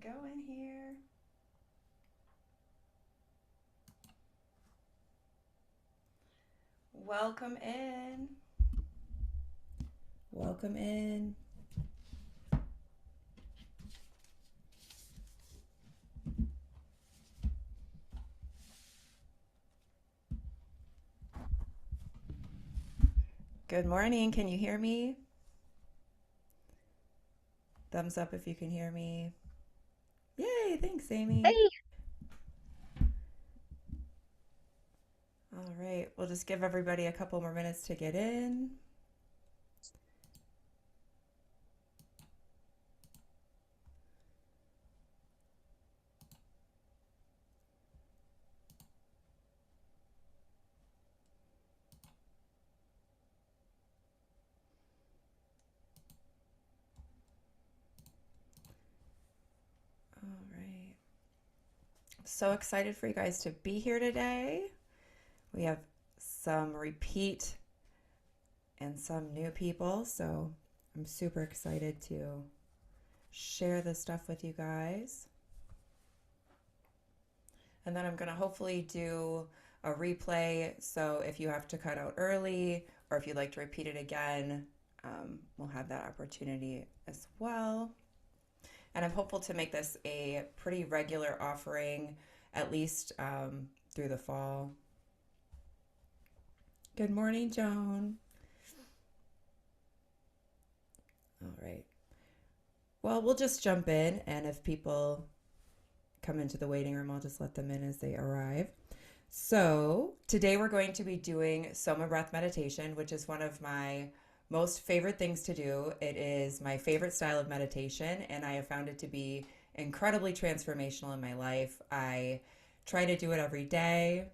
going here. Welcome in. Welcome in. Good morning. Can you hear me? Thumbs up if you can hear me. Yay, thanks, Amy. Hey. All right, we'll just give everybody a couple more minutes to get in. All right. So excited for you guys to be here today. We have some repeat and some new people, so I'm super excited to share this stuff with you guys. And then I'm going to hopefully do a replay, so if you have to cut out early or if you'd like to repeat it again, we'll have that opportunity as well. And I'm hopeful to make this a pretty regular offering, at least through the fall. Good morning, Joan. All right. Well, we'll just jump in, and if people come into the waiting room, I'll just let them in as they arrive. So today we're going to be doing SOMA breath meditation, which is one of my most favorite things to do. It is my favorite style of meditation, and I have found it to be incredibly transformational in my life. I try to do it every day.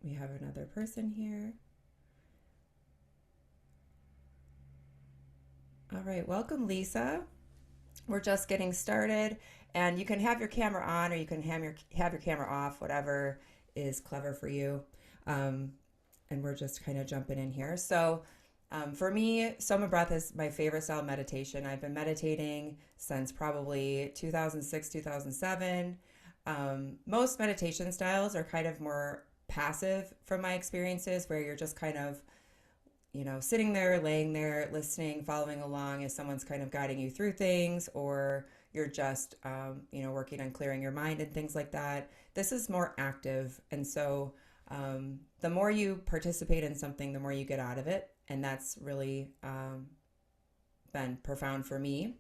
We have another person here. All right, welcome, Lisa. We're just getting started, and you can have your camera on or you can have your camera off, whatever is clever for you. And we're just kind of jumping in here. So for me, Soma breath is my favorite style of meditation. I've been meditating since probably 2006, 2007. Most meditation styles are kind of more passive from my experiences, where you're just kind of sitting there, laying there, listening, following along as someone's kind of guiding you through things, or you're just, working on clearing your mind and things like that. This is more active. And so the more you participate in something, the more you get out of it. And that's really been profound for me.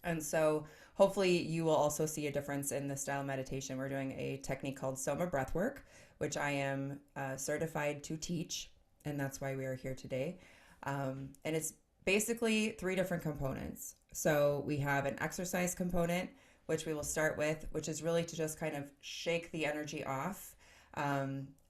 And so hopefully you will also see a difference in the style of meditation. We're doing a technique called SOMA breathwork, which I am certified to teach. And that's why we are here today. And it's basically 3 different components. So we have an exercise component, which we will start with, which is really to just kind of shake the energy off.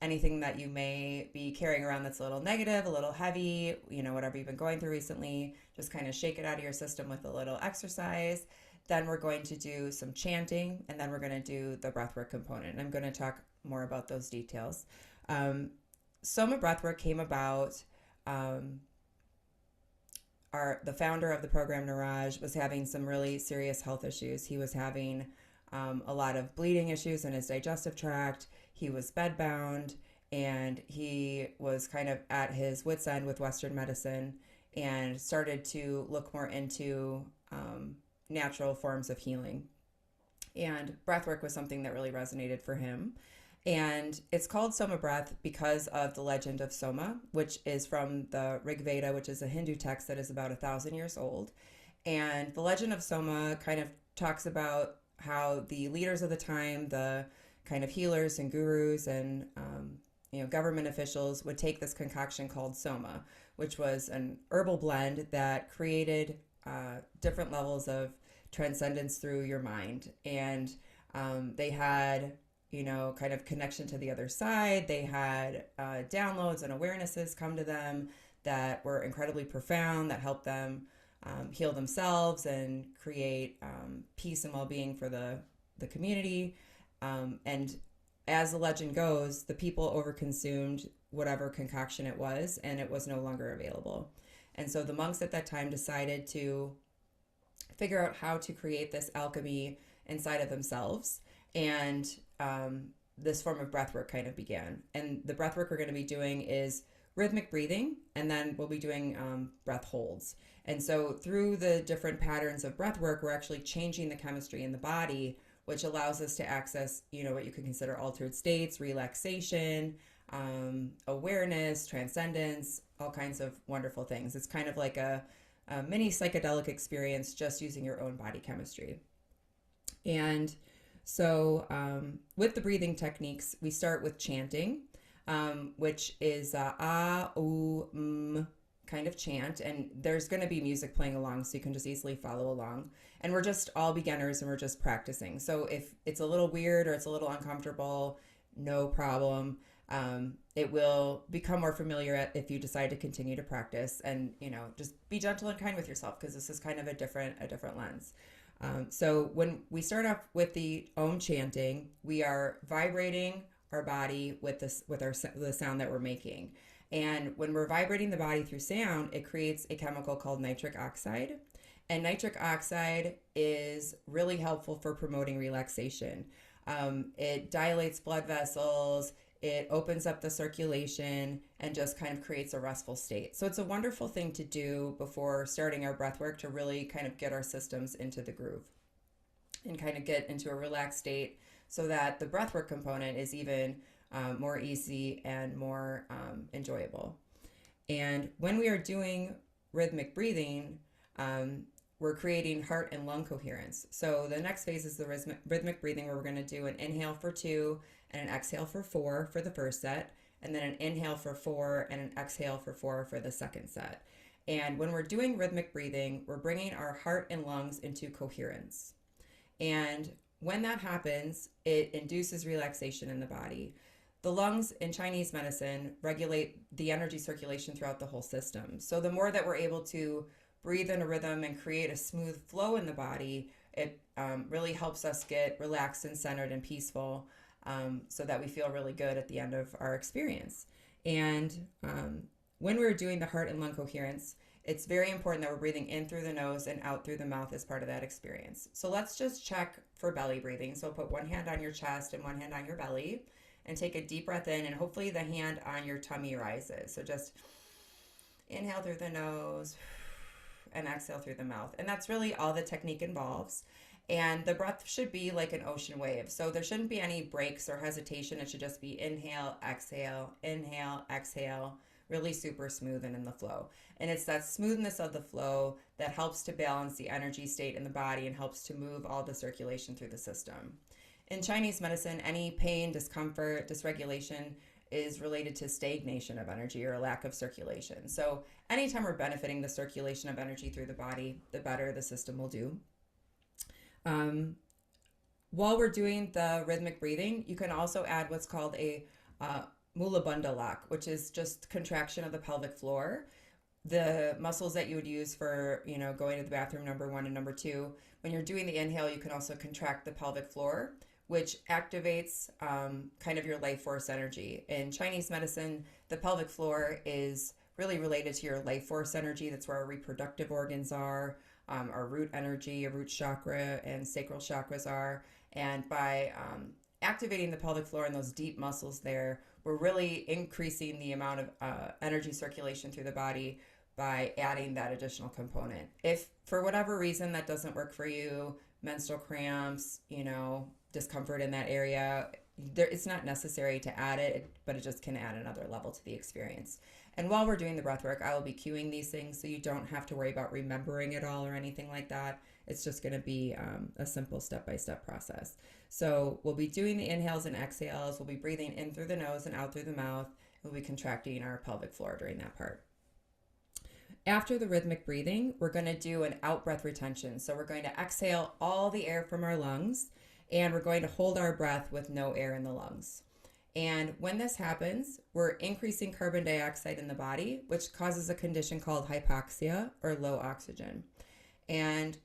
Anything that you may be carrying around that's a little negative, a little heavy, whatever you've been going through recently, just kind of shake it out of your system with a little exercise. Then we're going to do some chanting, and then we're going to do the breathwork component. And I'm going to talk more about those details. Soma breathwork came about. The founder of the program, Niraj, was having some really serious health issues. He was having a lot of bleeding issues in his digestive tract. He was bedbound, and he was kind of at his wit's end with Western medicine, and started to look more into natural forms of healing. And breathwork was something that really resonated for him. And it's called Soma breath because of the legend of Soma, which is from the Rig Veda, which is a Hindu text that is about 1,000 years old. And the legend of Soma kind of talks about how the leaders of the time, the kind of healers and gurus and government officials, would take this concoction called Soma, which was an herbal blend that created different levels of transcendence through your mind. And they had kind of connection to the other side. They had downloads and awarenesses come to them that were incredibly profound, that helped them heal themselves and create peace and well-being for the community. And as the legend goes, the people overconsumed whatever concoction it was, and it was no longer available. And so the monks at that time decided to figure out how to create this alchemy inside of themselves. And this form of breath work kind of began. And the breath work we're going to be doing is rhythmic breathing, and then we'll be doing breath holds. And so through the different patterns of breath work, we're actually changing the chemistry in the body, which allows us to access, what you could consider altered states, relaxation, awareness, transcendence, all kinds of wonderful things. It's kind of like a mini psychedelic experience just using your own body chemistry. And so with the breathing techniques, we start with chanting, which is ah, ooh, kind of chant. And there's going to be music playing along, so you can just easily follow along. And we're just all beginners and we're just practicing. So if it's a little weird or it's a little uncomfortable, no problem. It will become more familiar if you decide to continue to practice, and just be gentle and kind with yourself, because this is kind of a different lens. So when we start off with the Om chanting, we are vibrating our body with the sound that we're making. And when we're vibrating the body through sound, it creates a chemical called nitric oxide. And nitric oxide is really helpful for promoting relaxation. It dilates blood vessels, it opens up the circulation, and just kind of creates a restful state. So it's a wonderful thing to do before starting our breath work, to really kind of get our systems into the groove and kind of get into a relaxed state, so that the breath work component is even more easy and more enjoyable. And when we are doing rhythmic breathing, we're creating heart and lung coherence. So the next phase is the rhythmic breathing, where we're going to do an inhale for 2 and an exhale for 4 for the first set, and then an inhale for 4 and an exhale for 4 for the second set. And when we're doing rhythmic breathing, we're bringing our heart and lungs into coherence. And when that happens, it induces relaxation in the body. The lungs in Chinese medicine regulate the energy circulation throughout the whole system. So the more that we're able to breathe in a rhythm and create a smooth flow in the body, it really helps us get relaxed and centered and peaceful, so that we feel really good at the end of our experience. And when we're doing the heart and lung coherence, it's very important that we're breathing in through the nose and out through the mouth as part of that experience. So let's just check for belly breathing. So put one hand on your chest and one hand on your belly, and take a deep breath in, and hopefully the hand on your tummy rises. So just inhale through the nose and exhale through the mouth. And that's really all the technique involves. And the breath should be like an ocean wave. So there shouldn't be any breaks or hesitation. It should just be inhale, exhale, really super smooth and in the flow. And it's that smoothness of the flow that helps to balance the energy state in the body and helps to move all the circulation through the system. In Chinese medicine, any pain, discomfort, dysregulation is related to stagnation of energy or a lack of circulation. So anytime we're benefiting the circulation of energy through the body, the better the system will do. While we're doing the rhythmic breathing, you can also add what's called a Mula Bandha lock, which is just contraction of the pelvic floor. The muscles that you would use for, going to the bathroom, number 1 and number 2. When you're doing the inhale, you can also contract the pelvic floor, which activates kind of your life force energy. In Chinese medicine, the pelvic floor is really related to your life force energy. That's where our reproductive organs are, our root energy, our root chakra, and sacral chakras are. And by activating the pelvic floor and those deep muscles there, we're really increasing the amount of energy circulation through the body by adding that additional component. If for whatever reason that doesn't work for you, menstrual cramps, discomfort in that area, it's not necessary to add it, but it just can add another level to the experience. And while we're doing the breath work, I will be cueing these things, so you don't have to worry about remembering it all or anything like that. It's just going to be a simple step-by-step process. So we'll be doing the inhales and exhales. We'll be breathing in through the nose and out through the mouth. We'll be contracting our pelvic floor during that part. After the rhythmic breathing, we're going to do an out-breath retention. So we're going to exhale all the air from our lungs, and we're going to hold our breath with no air in the lungs. And when this happens, we're increasing carbon dioxide in the body, which causes a condition called hypoxia, or low oxygen. And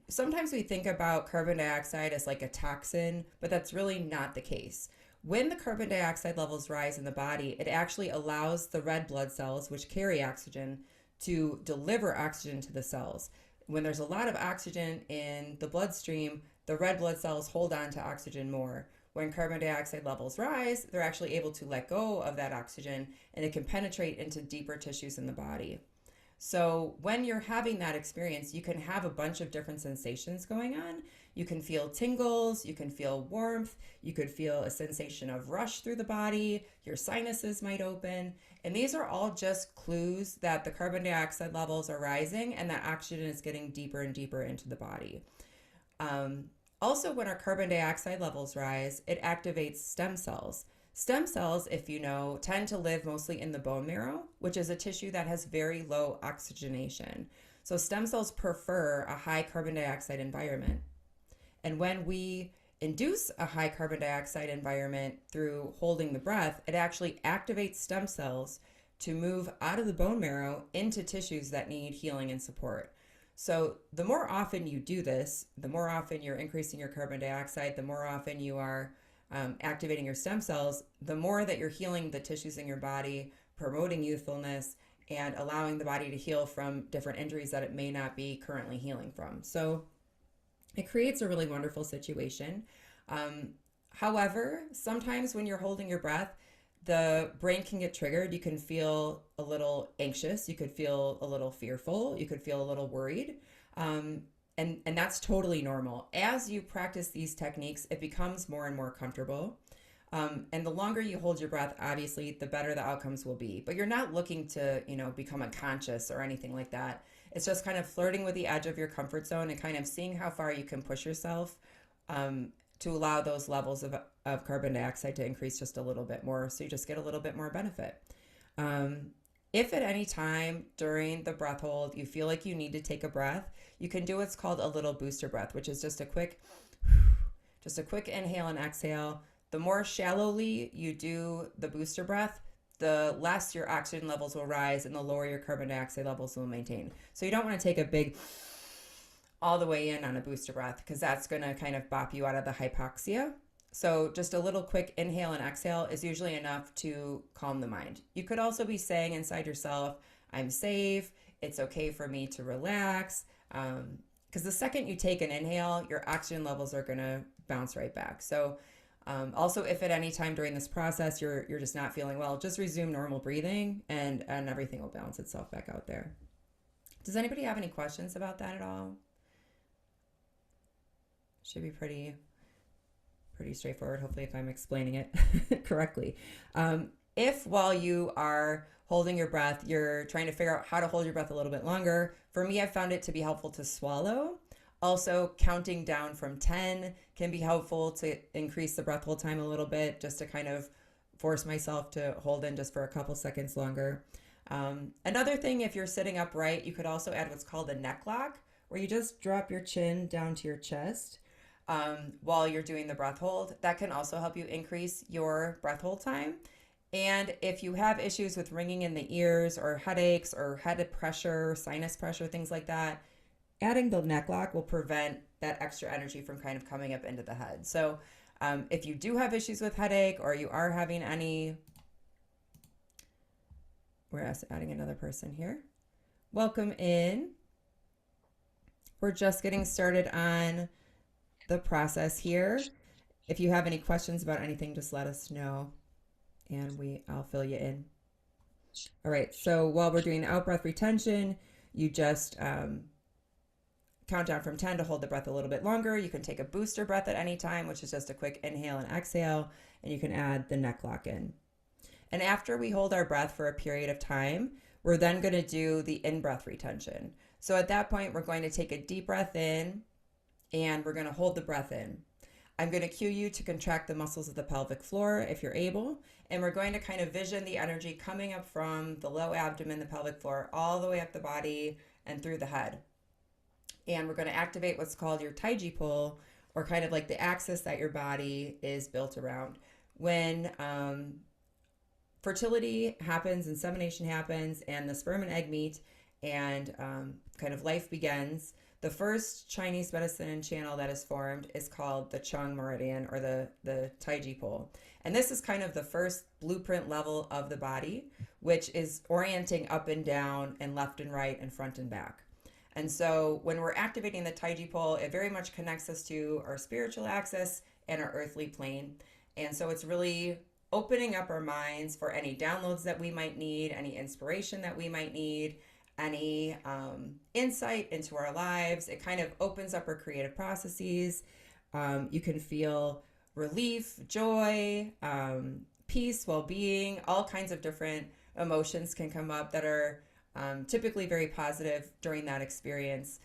sometimes we think about carbon dioxide as like a toxin, but that's really not the case. When the carbon dioxide levels rise in the body, it actually allows the red blood cells, which carry oxygen, to deliver oxygen to the cells. when there's a lot of oxygen in the bloodstream, the red blood cells hold on to oxygen more. When carbon dioxide levels rise, they're actually able to let go of that oxygen, and it can penetrate into deeper tissues in the body. So when you're having that experience, you can have a bunch of different sensations going on. You can feel tingles, you can feel warmth, you could feel a sensation of rush through the body, your sinuses might open. And these are all just clues that the carbon dioxide levels are rising and that oxygen is getting deeper and deeper into the body. Also, when our carbon dioxide levels rise, it activates stem cells. Stem cells, if you know, tend to live mostly in the bone marrow, which is a tissue that has very low oxygenation. So stem cells prefer a high carbon dioxide environment. And when we induce a high carbon dioxide environment through holding the breath, it actually activates stem cells to move out of the bone marrow into tissues that need healing and support. So the more often you do this, the more often you're increasing your carbon dioxide, the more often you are activating your stem cells, the more that you're healing the tissues in your body, promoting youthfulness, and allowing the body to heal from different injuries that it may not be currently healing from. So it creates a really wonderful situation. However, sometimes when you're holding your breath, the brain can get triggered. You can feel a little anxious. You could feel a little fearful. You could feel a little worried. And that's totally normal. As you practice these techniques, it becomes more and more comfortable. And the longer you hold your breath, obviously, the better the outcomes will be. But you're not looking to, become unconscious or anything like that. It's just kind of flirting with the edge of your comfort zone and kind of seeing how far you can push yourself to allow those levels of carbon dioxide to increase just a little bit more, so you just get a little bit more benefit. If at any time during the breath hold you feel like you need to take a breath, you can do what's called a little booster breath, which is just a quick inhale and exhale. The more shallowly you do the booster breath, the less your oxygen levels will rise and the lower your carbon dioxide levels will maintain. So you don't want to take a big all the way in on a booster breath, because that's going to kind of bop you out of the hypoxia. So just a little quick inhale and exhale is usually enough to calm the mind. You could also be saying inside yourself, I'm safe, it's okay for me to relax. Because the second you take an inhale, your oxygen levels are going to bounce right back. So also, if at any time during this process you're just not feeling well, just resume normal breathing and everything will balance itself back out there. Does anybody have any questions about that at all? Should be pretty straightforward, hopefully, if I'm explaining it correctly. If while you are holding your breath, you're trying to figure out how to hold your breath a little bit longer, for me, I've found it to be helpful to swallow. Also, counting down from 10 can be helpful to increase the breath hold time a little bit, just to kind of force myself to hold in just for a couple seconds longer. Another thing, if you're sitting upright, you could also add what's called a neck lock, where you just drop your chin down to your chest while you're doing the breath hold. That can also help you increase your breath hold time. And if you have issues with ringing in the ears or headaches or head pressure, sinus pressure, things like that, adding the neck lock will prevent that extra energy from kind of coming up into the head. So if you do have issues with headache, or you are having any, we're adding another person here. Welcome in. We're just getting started on the process here. If you have any questions about anything, just let us know and I'll fill you in. All right, so while we're doing the out breath retention, you just count down from 10 to hold the breath a little bit longer. You can take a booster breath at any time, which is just a quick inhale and exhale, and you can add the neck lock in. And after we hold our breath for a period of time, we're then going to do the in-breath retention. So at that point, we're going to take a deep breath in, and we're going to hold the breath in. I'm going to cue you to contract the muscles of the pelvic floor if you're able, and we're going to kind of vision the energy coming up from the low abdomen, the pelvic floor, all the way up the body and through the head. And we're going to activate what's called your Taiji pull, or kind of like the axis that your body is built around. When fertility happens, insemination happens, and the sperm and egg meet, and kind of life begins, the first Chinese medicine channel that is formed is called the Chong Meridian, or the Taiji pull. And this is kind of the first blueprint level of the body, which is orienting up and down and left and right and front and back. And so when we're activating the Taiji pole, it very much connects us to our spiritual axis and our earthly plane. And so it's really opening up our minds for any downloads that we might need, any inspiration that we might need, any insight into our lives. It kind of opens up our creative processes. You can feel relief, joy, peace, well-being, all kinds of different emotions can come up that are typically very positive during that experience.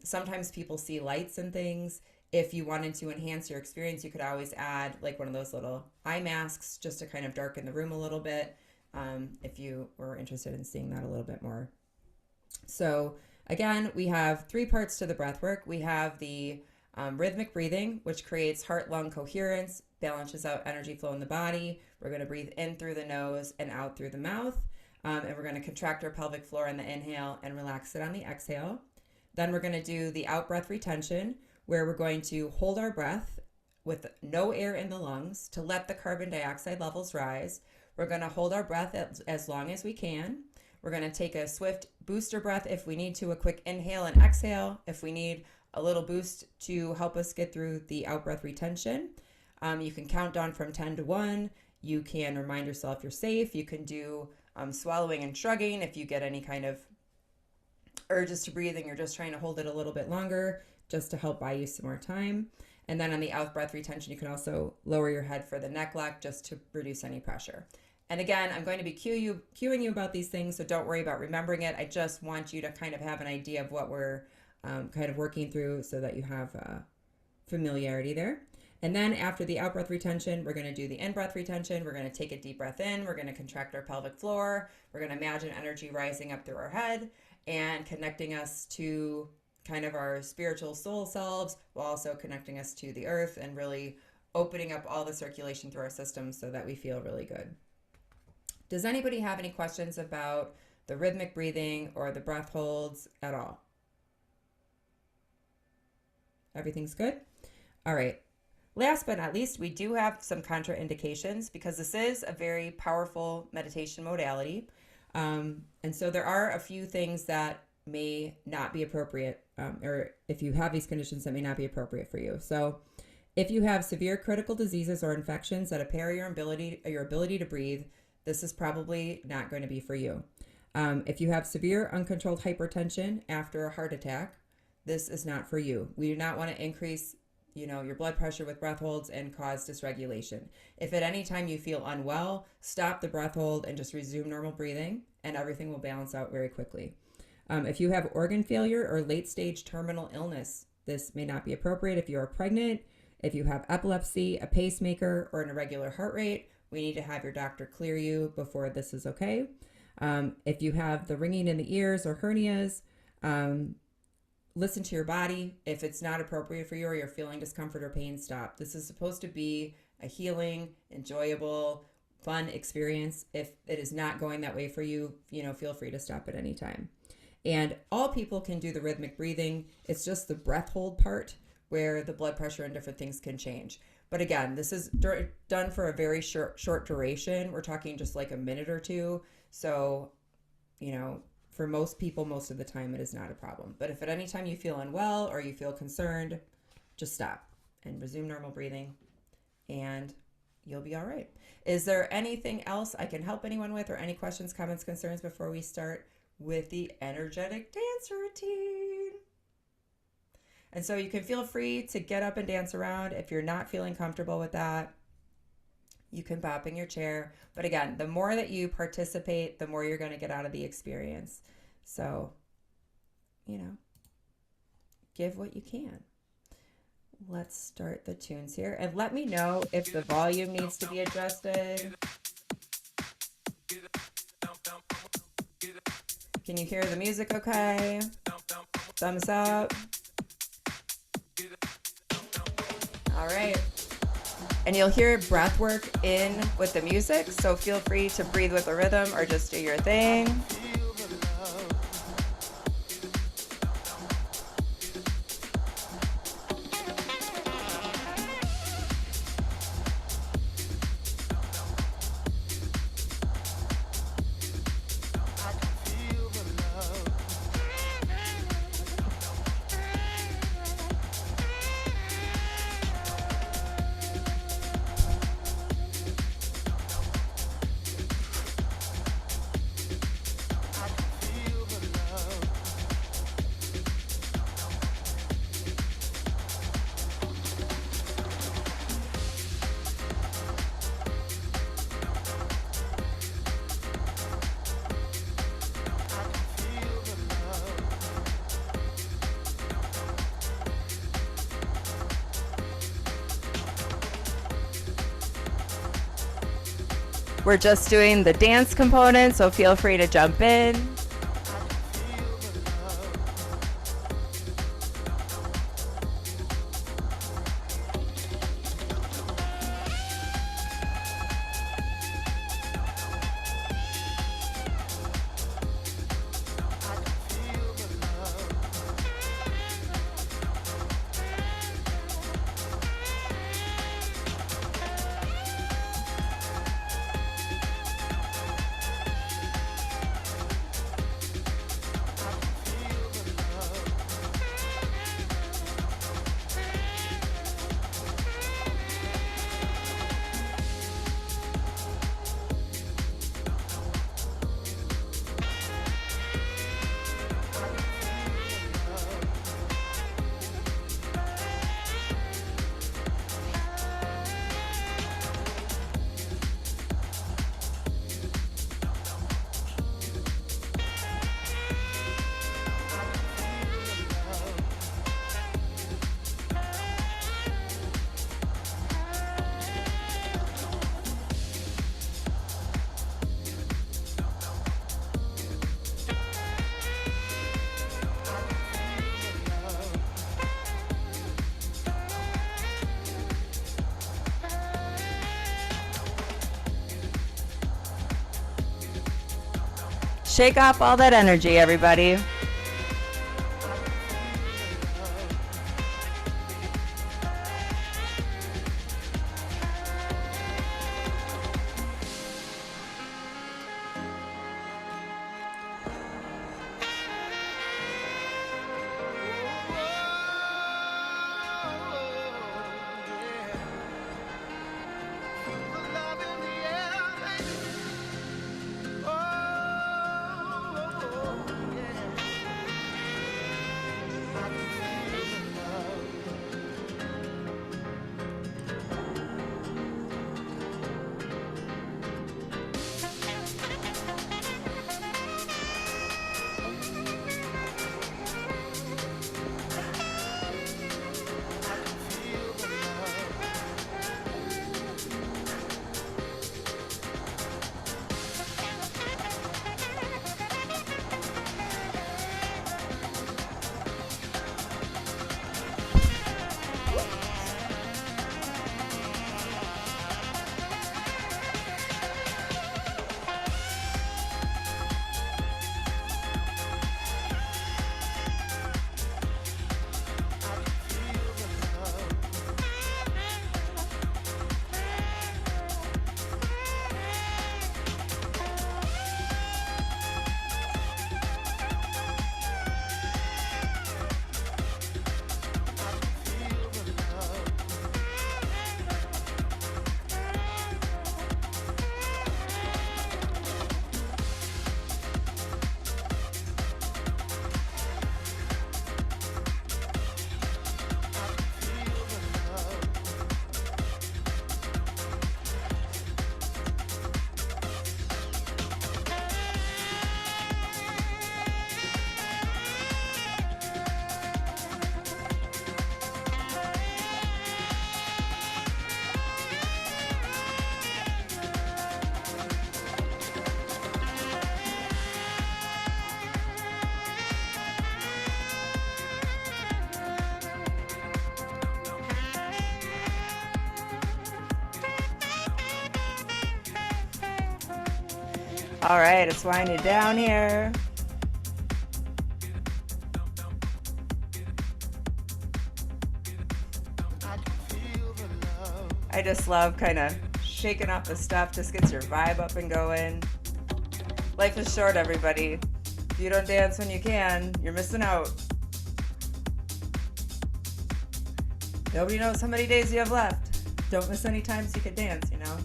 Sometimes people see lights and things. If you wanted to enhance your experience, you could always add like one of those little eye masks just to kind of darken the room a little bit, if you were interested in seeing that a little bit more. So again, we have 3 parts to the breath work. We have the rhythmic breathing, which creates heart-lung coherence, balances out energy flow in the body. We're going to breathe in through the nose and out through the mouth. And we're going to contract our pelvic floor on the inhale and relax it on the exhale. Then we're going to do the out-breath retention, where we're going to hold our breath with no air in the lungs to let the carbon dioxide levels rise. We're going to hold our breath as long as we can. We're going to take a swift booster breath if we need to, a quick inhale and exhale if we need a little boost to help us get through the out-breath retention. You can count down from 10 to 1. You can remind yourself you're safe. You can do swallowing and shrugging if you get any kind of urges to breathe and you're just trying to hold it a little bit longer, just to help buy you some more time. And then on the out-breath retention, you can also lower your head for the neck lock just to reduce any pressure. And again, I'm going to be cueing you about these things, so don't worry about remembering it. I just want you to kind of have an idea of what we're kind of working through so that you have familiarity there. And then after the out-breath retention, we're going to do the in-breath retention. We're going to take a deep breath in. We're going to contract our pelvic floor. We're going to imagine energy rising up through our head and connecting us to kind of our spiritual soul selves, while also connecting us to the earth and really opening up all the circulation through our system so that we feel really good. Does anybody have any questions about the rhythmic breathing or the breath holds at all? Everything's good? All right. Last but not least, we do have some contraindications because this is a very powerful meditation modality. And so there are a few things that may not be appropriate, or if you have these conditions that may not be appropriate for you. So if you have severe critical diseases or infections that impair your ability to breathe, this is probably not going to be for you. If you have severe uncontrolled hypertension after a heart attack, this is not for you. We do not want to increase your blood pressure with breath holds and cause dysregulation. If at any time you feel unwell, stop the breath hold and just resume normal breathing, and everything will balance out very quickly. If you have organ failure or late stage terminal illness, this may not be appropriate. If you are pregnant, if you have epilepsy, a pacemaker, or an irregular heart rate, we need to have your doctor clear you before this is okay. If you have the ringing in the ears or hernias, listen to your body. If it's not appropriate for you or you're feeling discomfort or pain, stop. This is supposed to be a healing, enjoyable, fun experience. If it is not going that way for you, feel free to stop at any time. And all people can do the rhythmic breathing. It's just the breath hold part where the blood pressure and different things can change. But again, this is done for a very short duration. We're talking just like a minute or two. So, for most people, most of the time, it is not a problem. But if at any time you feel unwell or you feel concerned, just stop and resume normal breathing and you'll be all right. Is there anything else I can help anyone with, or any questions, comments, concerns before we start with the energetic dance routine? And so you can feel free to get up and dance around. If you're not feeling comfortable with that, you can bop in your chair. But again, the more that you participate, the more you're going to get out of the experience. So, give what you can. Let's start the tunes here. And let me know if the volume needs to be adjusted. Can you hear the music okay? Thumbs up. All right. And you'll hear breath work in with the music, so feel free to breathe with the rhythm or just do your thing. We're just doing the dance component, so feel free to jump in. Shake off all that energy, everybody. All right, it's winding down here. I just love kind of shaking off the stuff, just gets your vibe up and going. Life is short, everybody. If you don't dance when you can, you're missing out. Nobody knows how many days you have left. Don't miss any times you could dance, you know?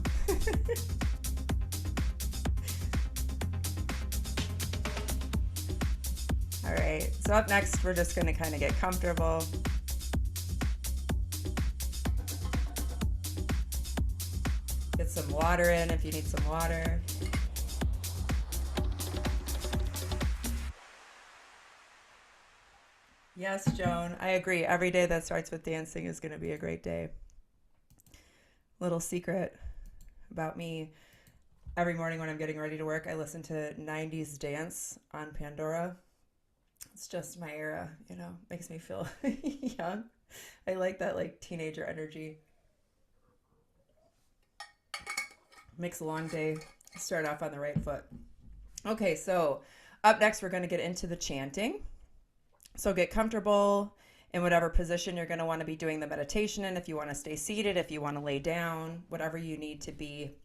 All right, so up next, we're just gonna kind of get comfortable. Get some water in if you need some water. Yes, Joan, I agree. Every day that starts with dancing is gonna be a great day. Little secret about me. Every morning when I'm getting ready to work, I listen to 90s dance on Pandora. It's just my era, you know, makes me feel young. I like that like teenager energy. Makes a long day start off on the right foot. Okay, so up next we're going to get into the chanting. So get comfortable in whatever position you're going to want to be doing the meditation in. If you want to stay seated, if you want to lay down, whatever you need to be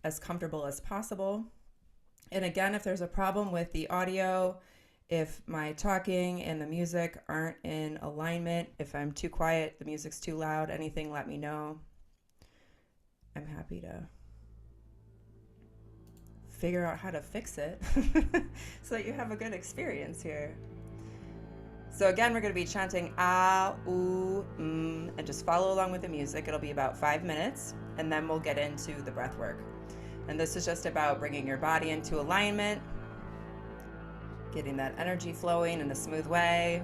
as comfortable as possible. And again, if there's a problem with the audio, if my talking and the music aren't in alignment, if I'm too quiet, the music's too loud, anything, let me know. I'm happy to figure out how to fix it so that you have a good experience here. So again, we're going to be chanting ah, ooh, and just follow along with the music. It'll be about 5 minutes, and then we'll get into the breath work. And this is just about bringing your body into alignment, getting that energy flowing in a smooth way.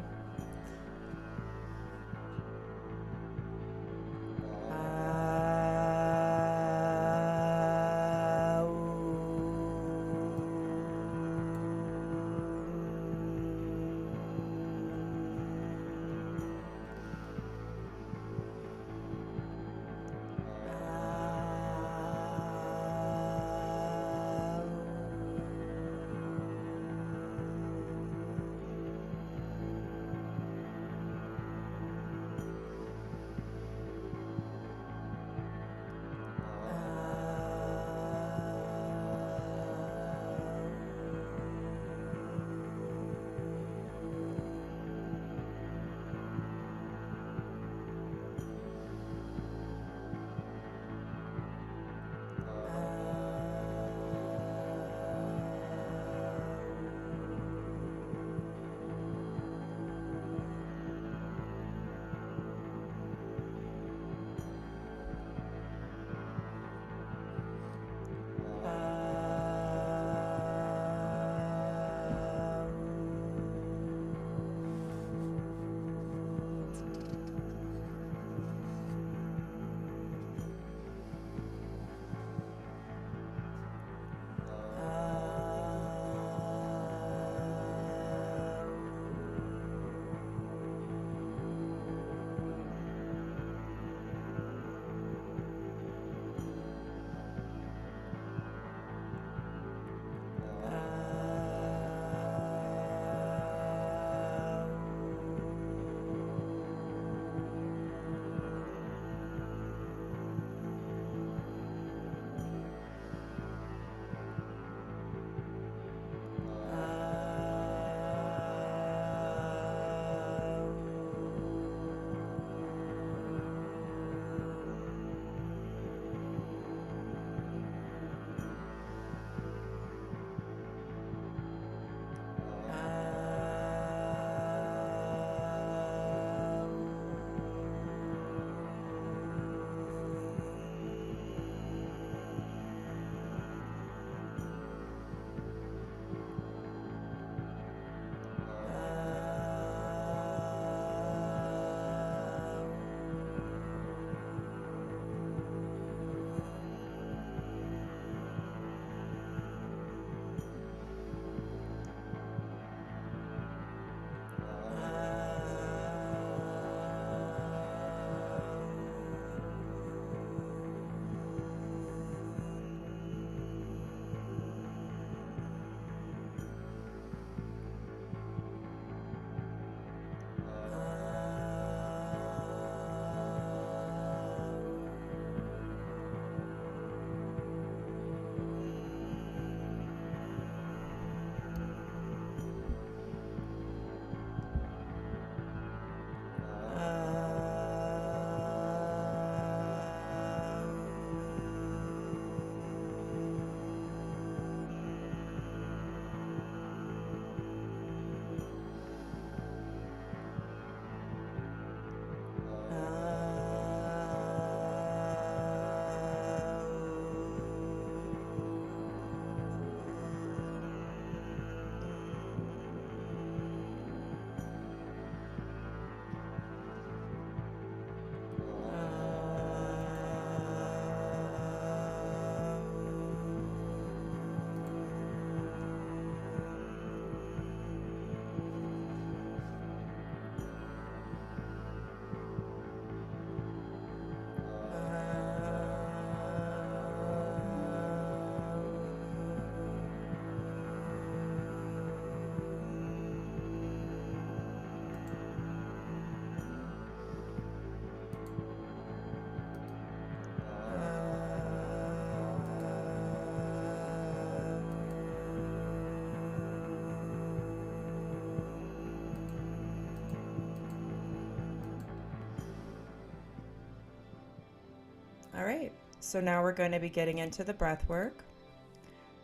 All right, so now we're going to be getting into the breath work.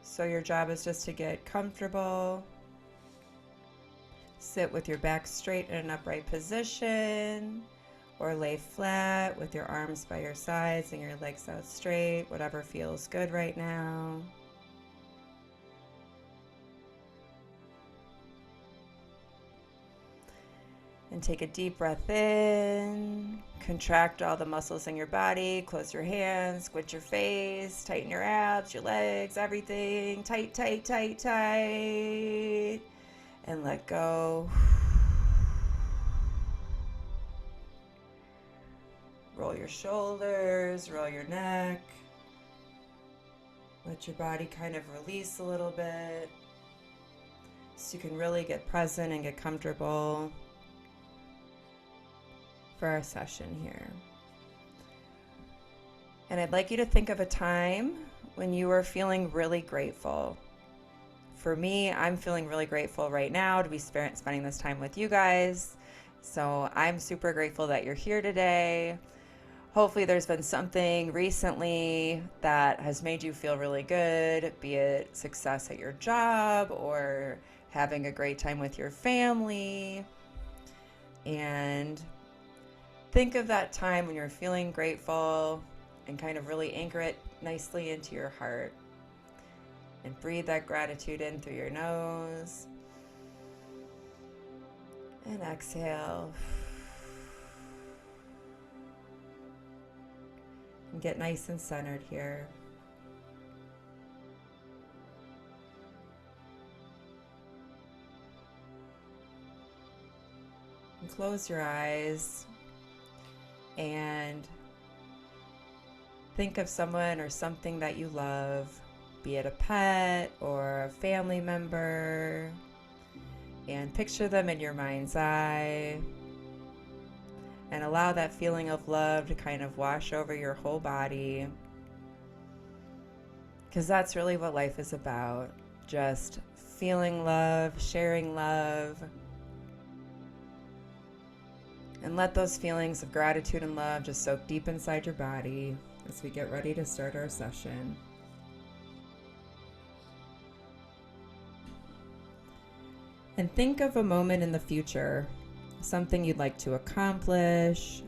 So your job is just to get comfortable. Sit with your back straight in an upright position, or lay flat with your arms by your sides and your legs out straight, whatever feels good right now. And take a deep breath in, contract all the muscles in your body, close your hands, squint your face, tighten your abs, your legs, everything. Tight, tight, tight, tight. And let go. Roll your shoulders, roll your neck. Let your body kind of release a little bit so you can really get present and get comfortable for our session here. And I'd like you to think of a time when you were feeling really grateful. For me, I'm feeling really grateful right now to be spending this time with you guys. So I'm super grateful that you're here today. Hopefully there's been something recently that has made you feel really good, be it success at your job or having a great time with your family. And think of that time when you're feeling grateful and kind of really anchor it nicely into your heart. And breathe that gratitude in through your nose. And exhale. And get nice and centered here. And close your eyes. And think of someone or something that you love, be it a pet or a family member, and picture them in your mind's eye. And allow that feeling of love to kind of wash over your whole body. Because that's really what life is about. Just feeling love, sharing love. And let those feelings of gratitude and love just soak deep inside your body as we get ready to start our session. And think of a moment in the future, something you'd like to accomplish,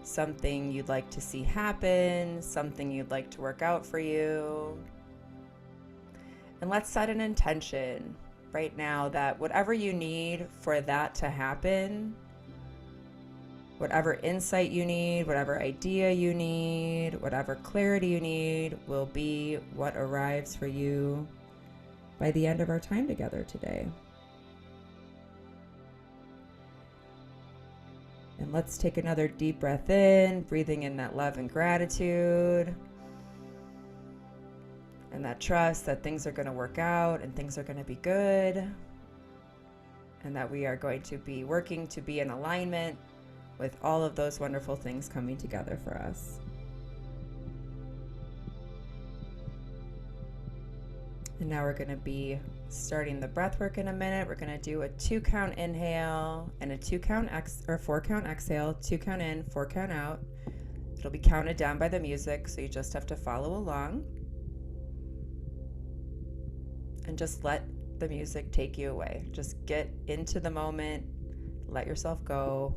something you'd like to see happen, something you'd like to work out for you. And let's set an intention right now that whatever you need for that to happen, whatever insight you need, whatever idea you need, whatever clarity you need will be what arrives for you by the end of our time together today. And let's take another deep breath in, breathing in that love and gratitude and that trust that things are going to work out and things are going to be good and that we are going to be working to be in alignment with all of those wonderful things coming together for us. And now we're going to be starting the breath work in a minute. We're going to do a 2-count inhale and a 4-count exhale, 2-count in, 4-count out. It'll be counted down by the music, so you just have to follow along. And just let the music take you away. Just get into the moment, let yourself go.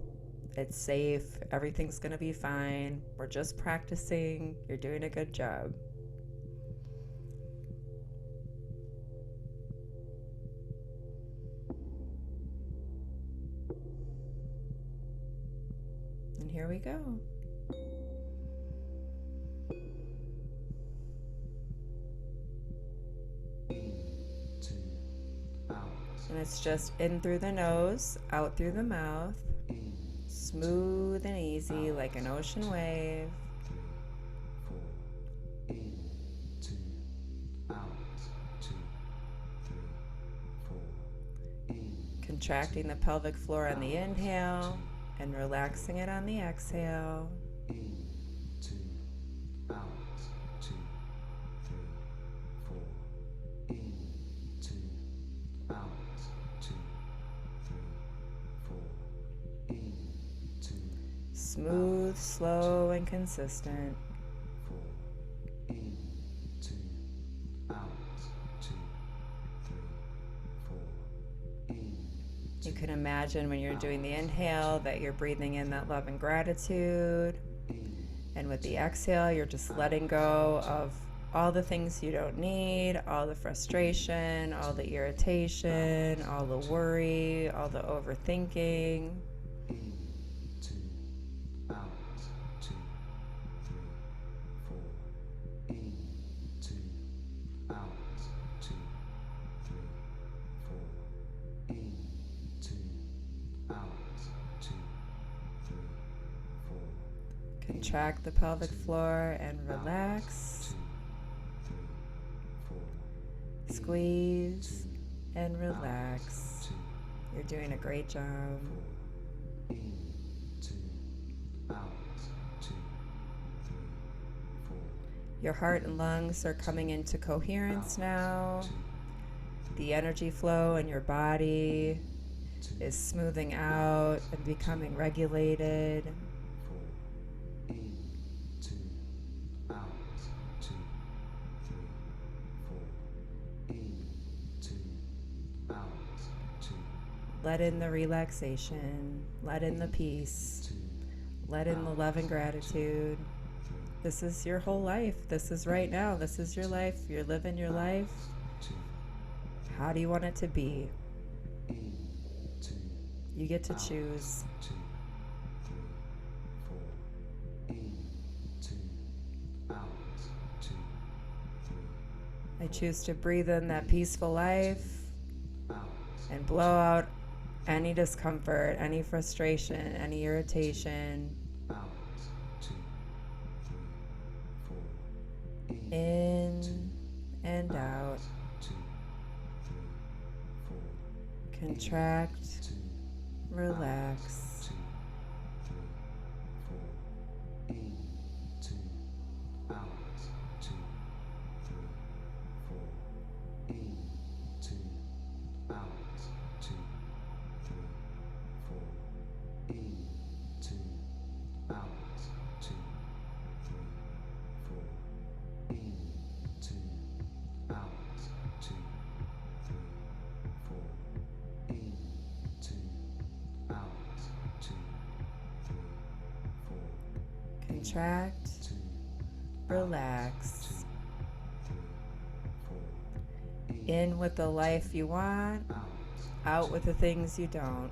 It's safe. Everything's going to be fine. We're just practicing. You're doing a good job. And here we go. And it's just in through the nose, out through the mouth. Smooth and easy like an ocean wave. Contracting the pelvic floor on the inhale and relaxing it on the exhale. Smooth, slow, and consistent. You can imagine when you're doing the inhale that you're breathing in that love and gratitude. And with the exhale, you're just letting go of all the things you don't need, all the frustration, all the irritation, all the worry, all the overthinking. Contract the pelvic floor and relax. Squeeze and relax. You're doing a great job. Your heart and lungs are coming into coherence now. The energy flow in your body is smoothing out and becoming regulated. Let in the relaxation, let in the peace, let in the love and gratitude. This is your whole life. This is right now. This is your life. You're living your life. How do you want it to be? You get to choose. I choose to breathe in that peaceful life and blow out any discomfort, any frustration, any irritation. In and out. Contract, relax. Contract, relax. In with the life you want, out with the things you don't.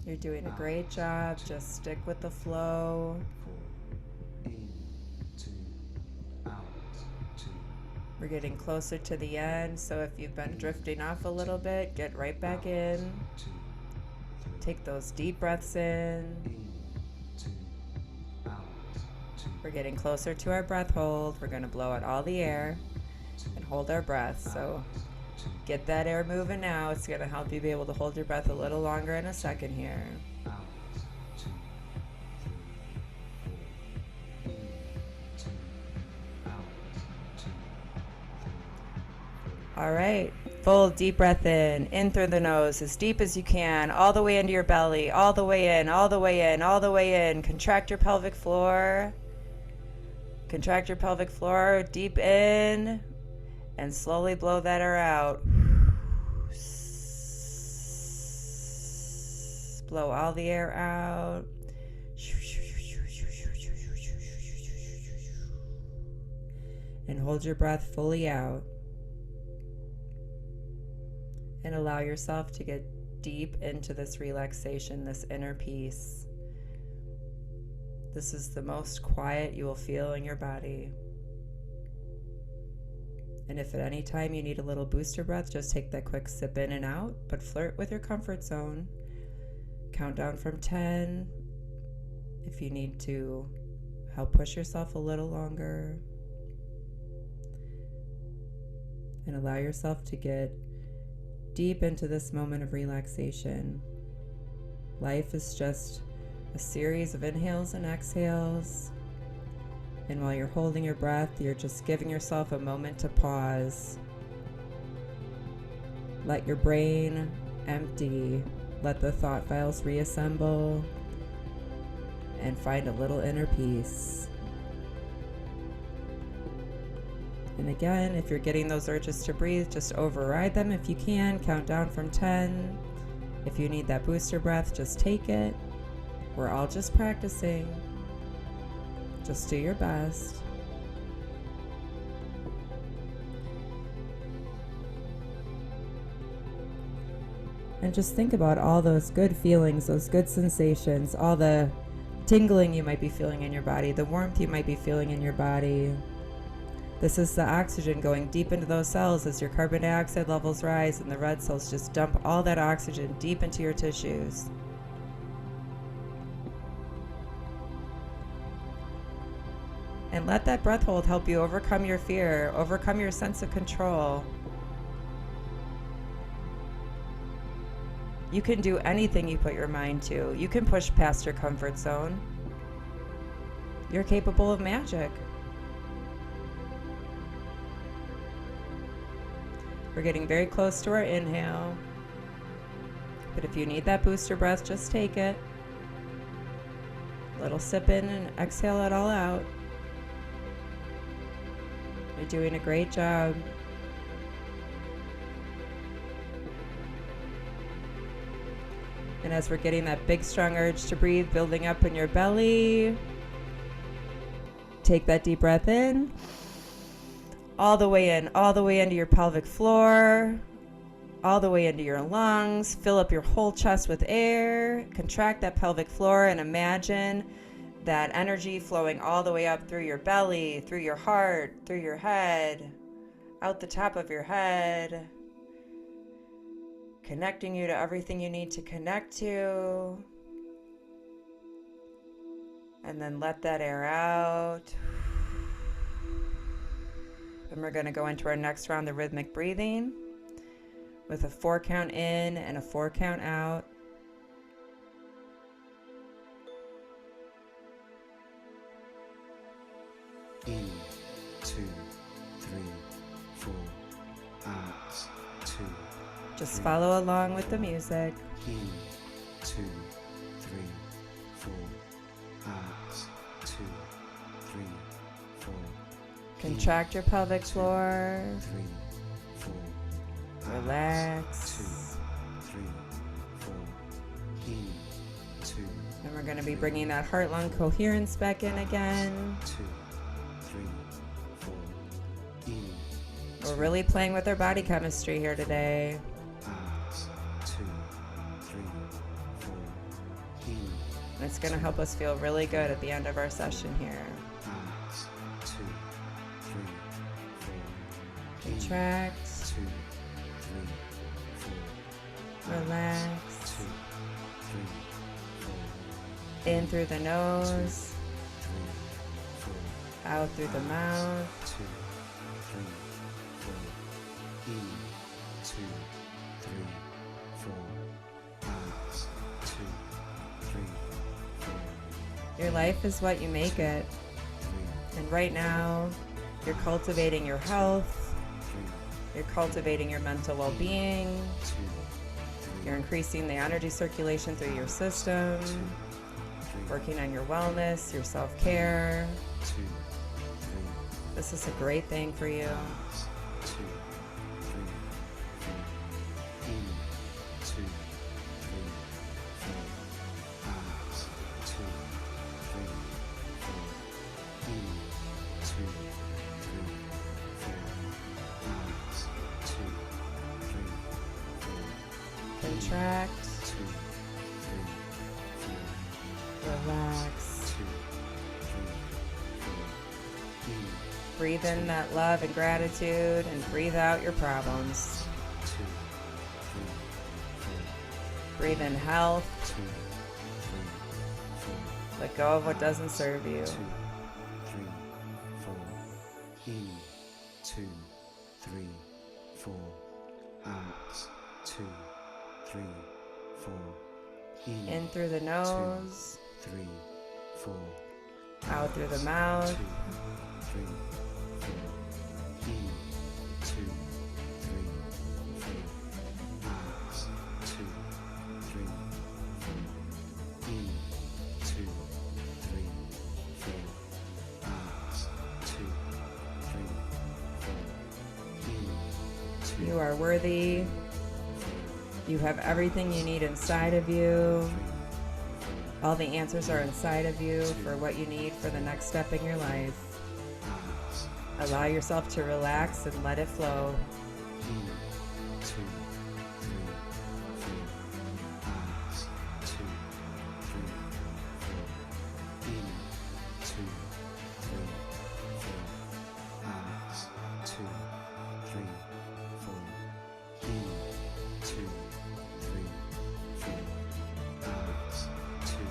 You're doing a great job. Just stick with the flow. We're getting closer to the end, so if you've been drifting off a little bit, get right back in. Take those deep breaths in. We're getting closer to our breath hold. We're going to blow out all the air and hold our breath. So get that air moving now. It's going to help you be able to hold your breath a little longer in a second here. All right, full deep breath in through the nose, as deep as you can, all the way into your belly, all the way in, all the way in, all the way in. Contract your pelvic floor. Contract your pelvic floor, deep in, and slowly blow that air out. Blow all the air out. And hold your breath fully out. And allow yourself to get deep into this relaxation, this inner peace. This is the most quiet you will feel in your body. And if at any time you need a little booster breath, just take that quick sip in and out, but flirt with your comfort zone. Count down from 10. If you need to help push yourself a little longer. And allow yourself to get deep into this moment of relaxation. Life is just a series of inhales and exhales. And while you're holding your breath, you're just giving yourself a moment to pause. Let your brain empty Let the thought files reassemble and find a little inner peace. And again, if you're getting those urges to breathe, just override them if you can. Count down from 10. If you need that booster breath, just take it. We're all just practicing. Just do your best. And just think about all those good feelings, those good sensations, all the tingling you might be feeling in your body, the warmth you might be feeling in your body. This is the oxygen going deep into those cells as your carbon dioxide levels rise and the red cells just dump all that oxygen deep into your tissues. And let that breath hold help you overcome your fear, overcome your sense of control. You can do anything you put your mind to. You can push past your comfort zone. You're capable of magic. We're getting very close to our inhale. But if you need that booster breath, just take it. A little sip in and exhale it all out. You're doing a great job. And as we're getting that big, strong urge to breathe building up in your belly, take that deep breath in, all the way in, all the way into your pelvic floor, all the way into your lungs. Fill up your whole chest with air. Contract that pelvic floor and imagine that energy flowing all the way up through your belly, through your heart, through your head, out the top of your head, connecting you to everything you need to connect to. And then let that air out. And we're going to go into our next round of rhythmic breathing with a 4 count in and a 4 count out. In, 2, 3, 4, out, 2. Just follow along with the music. In, 2, 3, 4, out, 2, 3, 4. Contract your pelvic floor. 3, 4. Relax. 2, 3, 4. In, 2. And we're going to be bringing that heart-lung coherence back in again. 2, 3, 4. In. We're really playing with our body chemistry here today. Out, 2, 3, 4. In. And it's going to help us feel really good at the end of our session here. Out, 2, 3, 4. Contract. 2, 3, 4. Relax. 2, 3, 4. In through the nose. 3, 4. Out through the mouth. 2, 3, 4. In. 2, 3, 4. Out. 2, 3, 4. Your life is what you make it. 3, And right now, you're cultivating your health. 3, You're cultivating your mental well-being. 2, 3. You're increasing the energy circulation through your system. Working on your wellness, your self-care. 2, 3. This is a great thing for you. 2, 3, 4. In. 2, 3, 4. Out. 2, 3, 4. In. 2, 3, 4. Out. 2, 3, 4. Contract. 2, 3, 4. Relax. 2, 3, 4. In. Breathe in that love and gratitude and breathe out your problems. 2, 3, 4. Breathe in health. 2, 3, 4. Let go of what doesn't serve you. 2, 3, 4. In. 2, 3, 4. Out. 2, 3, 4. In through the nose. 3, 4. Out through the mouth. 2, 3, 4. In. 2, 3, 4. Out. 2, 3, You are worthy. You have everything you need inside of you. All the answers are inside of you for what you need for the next step in your life. Allow yourself to relax and let it flow. 2, 3, 4, 2, 3, 4, in, 2, 3, 4, out, 2, 3, 4, in, 2, 3, 4, out, 2, 3,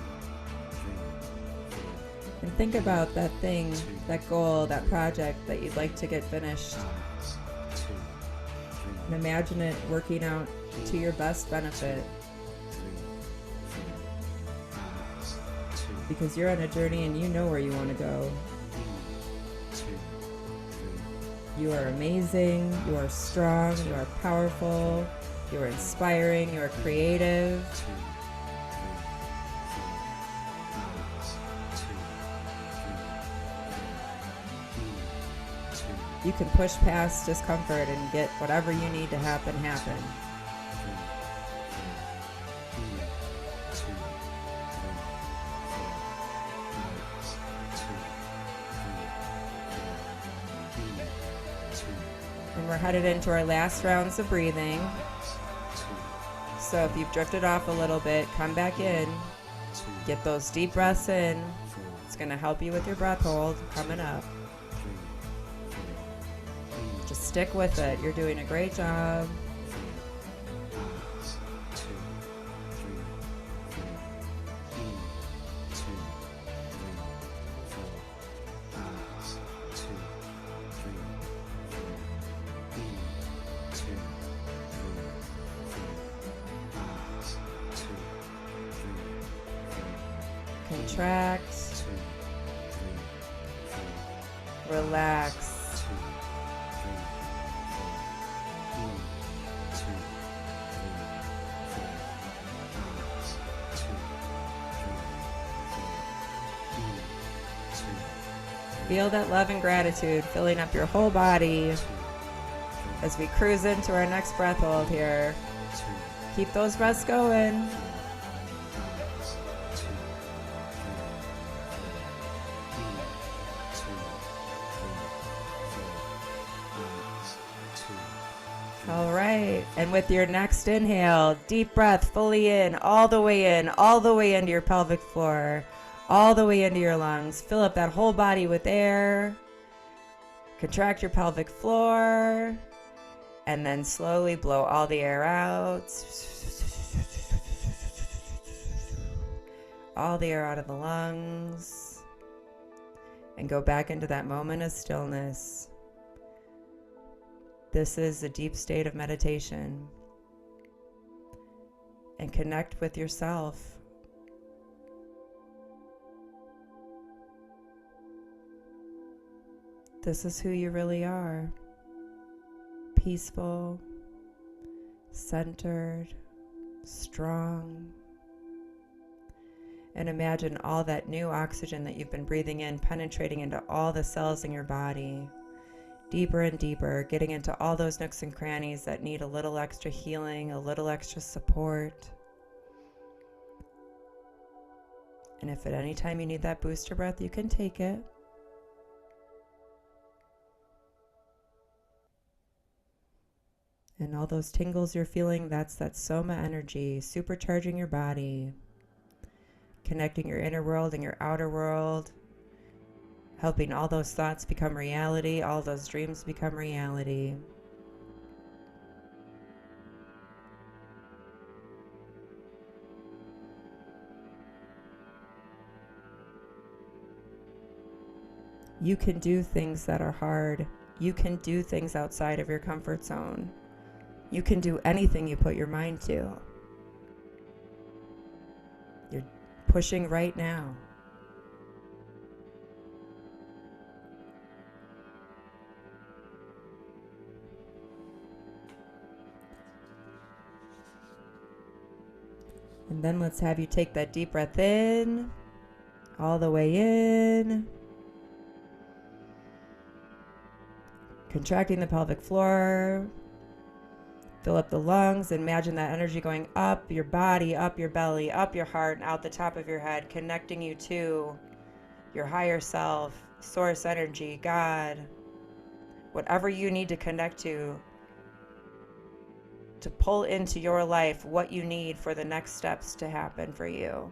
4. And think about that thing, that goal, that project that you'd like to get finished. And imagine it working out to your best benefit. Because you're on a journey and you know where you want to go. You are amazing, you are strong, you are powerful, you are inspiring, you are creative. You can push past discomfort and get whatever you need to happen. And we're headed into our last rounds of breathing. So if you've drifted off a little bit, come back in. Get those deep breaths in. It's going to help you with your breath hold coming up. Just stick with it. You're doing a great job. Contract. Relax. Feel that love and gratitude filling up your whole body as we cruise into our next breath hold here. Keep those breaths going. All right, and with your next inhale, deep breath fully in, all the way into your pelvic floor, all the way into your lungs. Fill up that whole body with air. Contract your pelvic floor, and then slowly blow all the air out. All the air out of the lungs, and go back into that moment of stillness. This is a deep state of meditation. And connect with yourself. This is who you really are. Peaceful, centered, strong. And imagine all that new oxygen that you've been breathing in penetrating into all the cells in your body. Deeper and deeper, getting into all those nooks and crannies that need a little extra healing, a little extra support. And if at any time you need that booster breath, you can take it. And all those tingles you're feeling, that's that SOMA energy, supercharging your body, connecting your inner world and your outer world, helping all those thoughts become reality, all those dreams become reality. You can do things that are hard. You can do things outside of your comfort zone. You can do anything you put your mind to. You're pushing right now. And then let's have you take that deep breath in, all the way in. Contracting the pelvic floor. Fill up the lungs. Imagine that energy going up your body, up your belly, up your heart, and out the top of your head, connecting you to your higher self, source energy, God, whatever you need to connect to pull into your life what you need for the next steps to happen for you.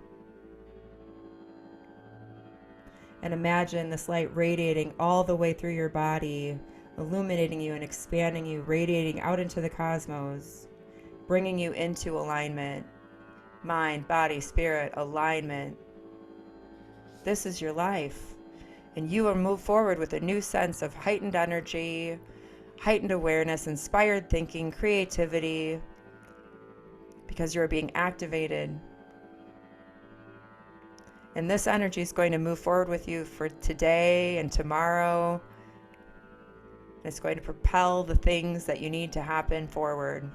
And imagine this light radiating all the way through your body, illuminating you and expanding you, radiating out into the cosmos, bringing you into alignment. Mind, body, spirit, alignment. This is your life. And you will move forward with a new sense of heightened energy, heightened awareness, inspired thinking, creativity, because you're being activated. And this energy is going to move forward with you for today and tomorrow. It's going to propel the things that you need to happen forward.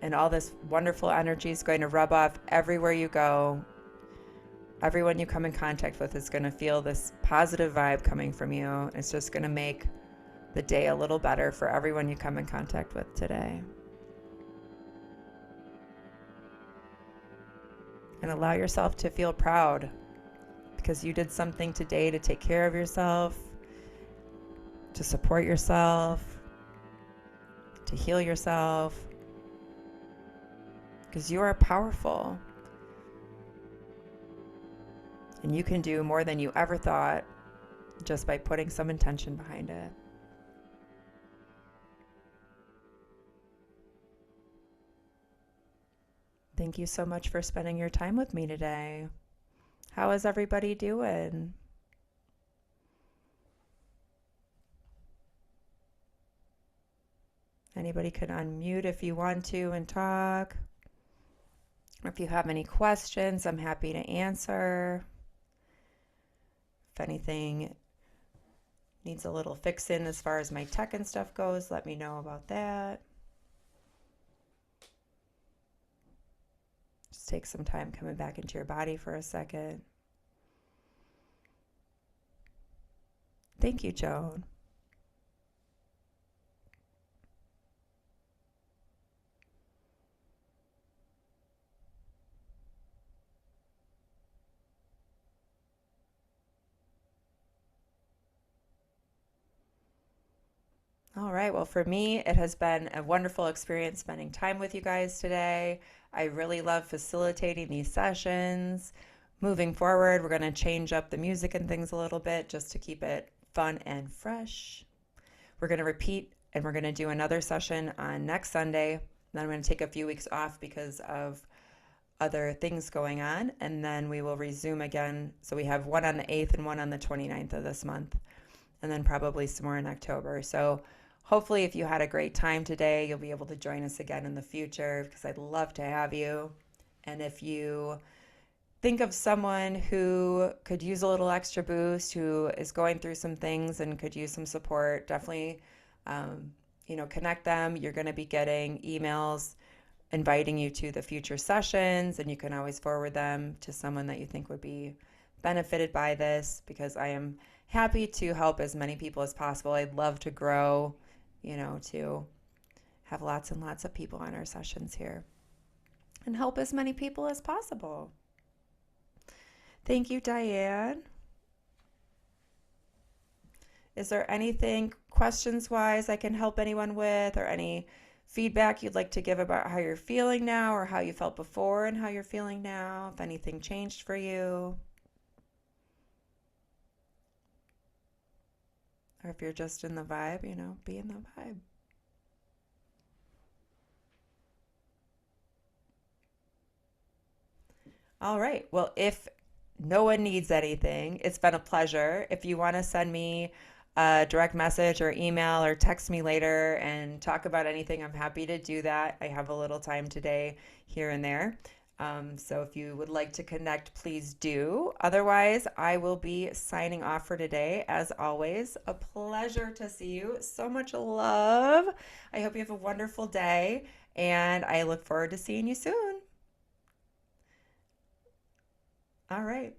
And all this wonderful energy is going to rub off everywhere you go. Everyone you come in contact with is going to feel this positive vibe coming from you. It's just going to make the day a little better for everyone you come in contact with today. And allow yourself to feel proud because you did something today to take care of yourself, to support yourself, to heal yourself, because you are powerful. And you can do more than you ever thought just by putting some intention behind it. Thank you so much for spending your time with me today. How is everybody doing? Anybody can unmute if you want to and talk. Or if you have any questions, I'm happy to answer. If anything needs a little fixing as far as my tech and stuff goes, let me know about that. Just take some time coming back into your body for a second. Thank you, Joan. All right, well, for me, it has been a wonderful experience spending time with you guys today. I really love facilitating these sessions. Moving forward, we're going to change up the music and things a little bit just to keep it fun and fresh. We're going to repeat and we're going to do another session on next Sunday. Then I'm going to take a few weeks off because of other things going on, and then we will resume again. So we have one on the 8th and one on the 29th of this month, and then probably some more in October. So hopefully if you had a great time today, you'll be able to join us again in the future because I'd love to have you. And if you think of someone who could use a little extra boost, who is going through some things and could use some support, definitely, connect them. You're going to be getting emails inviting you to the future sessions, and you can always forward them to someone that you think would be benefited by this, because I am happy to help as many people as possible. I'd love to grow, to have lots and lots of people on our sessions here and help as many people as possible. Thank you, Diane. Is there anything questions-wise I can help anyone with, or any feedback you'd like to give about how you're feeling now, or how you felt before and how you're feeling now, if anything changed for you? Or if you're just in the vibe, be in the vibe. All right. Well, if no one needs anything, it's been a pleasure. If you want to send me a direct message or email or text me later and talk about anything, I'm happy to do that. I have a little time today here and there. So if you would like to connect, please do. Otherwise, I will be signing off for today. As always, a pleasure to see you. So much love. I hope you have a wonderful day, and I look forward to seeing you soon. All right.